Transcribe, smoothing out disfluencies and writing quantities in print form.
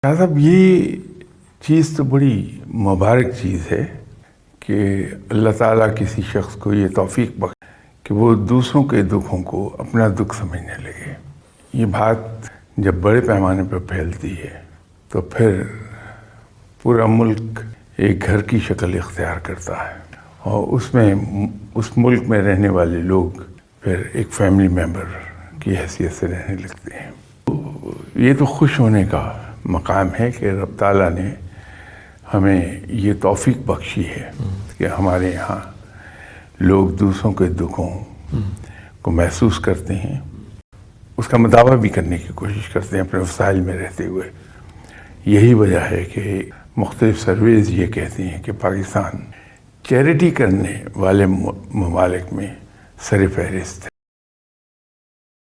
साहब ये चीज़ तो बड़ी मुबारक चीज़ है कि अल्लाह ताला किसी शख्स को ये तौफीक बख्शे कि वो दूसरों के दुखों को अपना दुख समझने लगे। ये बात जब बड़े पैमाने पर फैलती है तो फिर पूरा मुल्क एक घर की शक्ल इख्तियार करता है और उसमें उस मुल्क में रहने वाले लोग फिर एक फैमिली मेम्बर की हैसियत से रहने लगते हैं। तो ये तो खुश होने का मकाम है कि रब ताला ने हमें ये तौफीक बख्शी है कि हमारे यहाँ लोग दूसरों के दुखों को महसूस करते हैं, उसका मुदावा भी करने की कोशिश करते हैं अपने वसाइल में रहते हुए। यही वजह है कि मुख्तलिफ सर्वेज ये कहती हैं कि पाकिस्तान चैरिटी करने वाले ममालिक में सर फहरिस्त है।